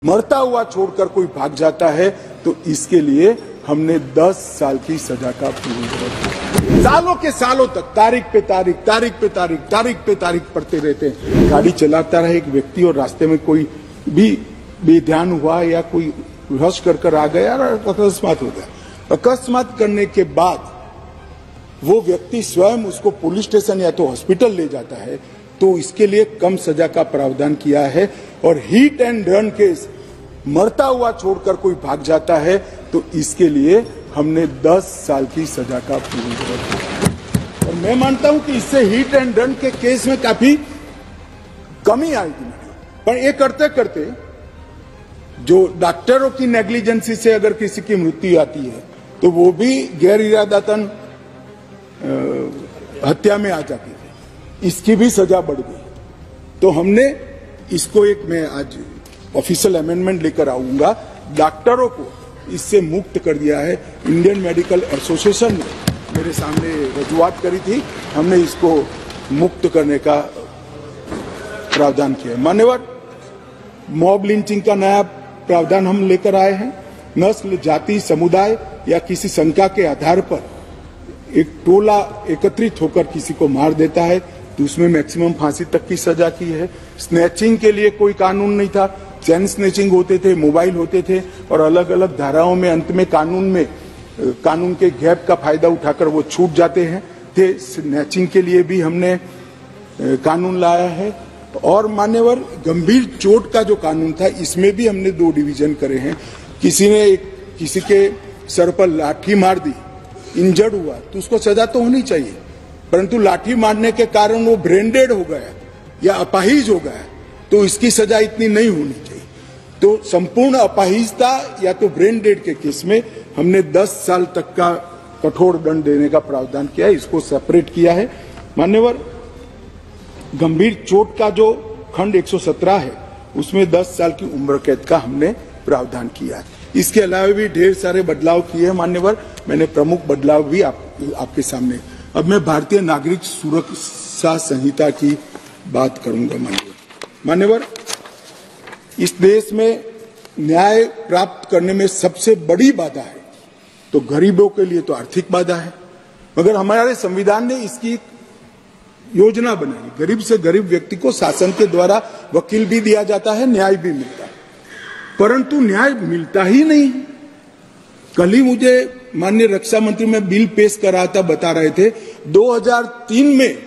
मरता हुआ छोड़कर कोई भाग जाता है तो इसके लिए हमने 10 साल की सजा का प्रावधान। सालों के सालों तक तारीख पे तारीख पढ़ते रहते हैं। गाड़ी चलाता रहे एक व्यक्ति और रास्ते में कोई भी बेध्यान हुआ या कोई रश कर आ गया और अकस्मात हो गया। अकस्मात करने के बाद वो व्यक्ति स्वयं उसको पुलिस स्टेशन या तो हॉस्पिटल ले जाता है, तो इसके लिए कम सजा का प्रावधान किया है। और हिट एंड रन केस मरता हुआ छोड़कर कोई भाग जाता है तो इसके लिए हमने 10 साल की सजा का प्रावधान किया। और मैं मानता हूं कि इससे हिट एंड रन के केस में काफी कमी आएगी। पर ये करते करते जो डॉक्टरों की नेग्लिजेंसी से अगर किसी की मृत्यु आती है तो वो भी गैर इरादतन हत्या में आ जाती है, इसकी भी सजा बढ़ गई। तो हमने इसको मैं आज ऑफिशियल अमेंडमेंट लेकर आऊंगा, डॉक्टरों को इससे मुक्त कर दिया है। इंडियन मेडिकल एसोसिएशन ने मेरे सामने रजूआत करी थी, हमने इसको मुक्त करने का प्रावधान किया है। मान्यवर, मॉब लिंचिंग का नया प्रावधान हम लेकर आए हैं। नस्ल, जाति, समुदाय या किसी शंका के आधार पर एक टोला एकत्रित होकर किसी को मार देता है तो उसमें मैक्सिमम फांसी तक की सजा की है। स्नैचिंग के लिए कोई कानून नहीं था, चैन स्नैचिंग होते थे, मोबाइल होते थे और अलग अलग धाराओं में अंत में कानून के गैप का फायदा उठाकर वो छूट जाते हैं थे। स्नैचिंग के लिए भी हमने कानून लाया है। और मान्यवर, गंभीर चोट का जो कानून था इसमें भी हमने 2 डिवीजन करे हैं। किसी ने किसी के सर पर लाठी मार दी, इंजर्ड हुआ तो उसको सजा तो होनी चाहिए, परंतु लाठी मारने के कारण वो ब्रेन डेड हो गया या अपाहिज हो गया तो इसकी सजा इतनी नहीं होनी चाहिए। तो संपूर्ण अपाहिजता या तो ब्रेन डेड के केस में हमने 10 साल तक का कठोर दंड देने का प्रावधान किया है, इसको सेपरेट किया है। मान्यवर, गंभीर चोट का जो खंड 117 है उसमें 10 साल की उम्र कैद का हमने प्रावधान किया है। इसके अलावा भी ढेर सारे बदलाव किए हैं मान्यवर, मैंने प्रमुख बदलाव भी आपके सामने। अब मैं भारतीय नागरिक सुरक्षा संहिता की बात करूंगा। मान्यवर, इस देश में न्याय प्राप्त करने में सबसे बड़ी बाधा है तो गरीबों के लिए तो आर्थिक बाधा है, मगर हमारे संविधान ने इसकी योजना बनाई। गरीब से गरीब व्यक्ति को शासन के द्वारा वकील भी दिया जाता है, न्याय भी मिलता है, परंतु न्याय मिलता ही नहीं। कल ही मुझे माननीय रक्षा मंत्री में बिल पेश कर रहा था, बता रहे थे 2003 में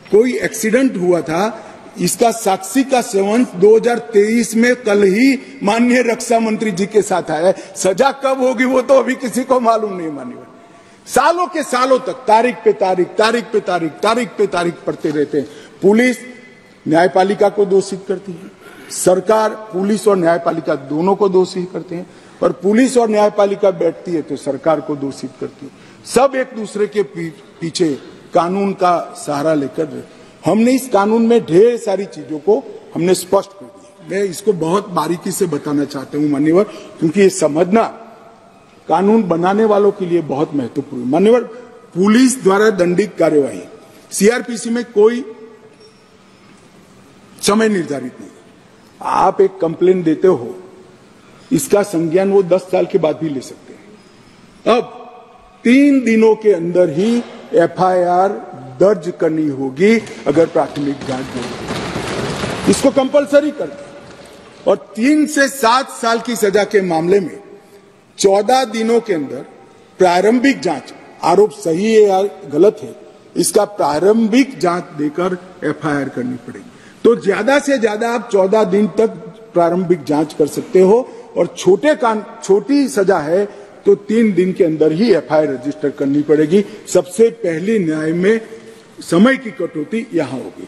कोई एक्सीडेंट हुआ था, इसका साक्षी का सेवन 2023 में कल ही माननीय रक्षा मंत्री जी के साथ आया है। सजा कब होगी वो तो अभी किसी को मालूम नहीं। मान्यवर, सालों के सालों तक तारीख पे तारीख पढ़ते रहते हैं। पुलिस न्यायपालिका को दोषित करती है, सरकार पुलिस और न्यायपालिका दोनों को दोषी करते हैं, और पुलिस और न्यायपालिका बैठती है तो सरकार को दोषित करती है। सब एक दूसरे के पीछे कानून का सहारा लेकर हमने इस कानून में ढेर सारी चीजों को हमने स्पष्ट कर दिया। मैं इसको बहुत बारीकी से बताना चाहता हूं मान्यवर, क्योंकि ये समझना कानून बनाने वालों के लिए बहुत महत्वपूर्ण है। मान्यवर, पुलिस द्वारा दंडित कार्यवाही सीआरपीसी में कोई समय निर्धारित नहीं। आप एक कंप्लेन देते हो, इसका संज्ञान वो 10 साल के बाद भी ले सकते हैं। अब 3 दिनों के अंदर ही एफआईआर दर्ज करनी होगी अगर प्राथमिक जांच होगी, इसको कंपलसरी करते हैं। और 3 से 7 साल की सजा के मामले में 14 दिनों के अंदर प्रारंभिक जांच, आरोप सही है या गलत है, इसका प्रारंभिक जांच देकर एफआईआर करनी पड़ेगी। तो ज्यादा से ज्यादा आप 14 दिन तक प्रारंभिक जांच कर सकते हो, और छोटी सजा है तो 3 दिन के अंदर ही एफआईआर रजिस्टर करनी पड़ेगी। सबसे पहले न्याय में समय की कटौती यहां होगी।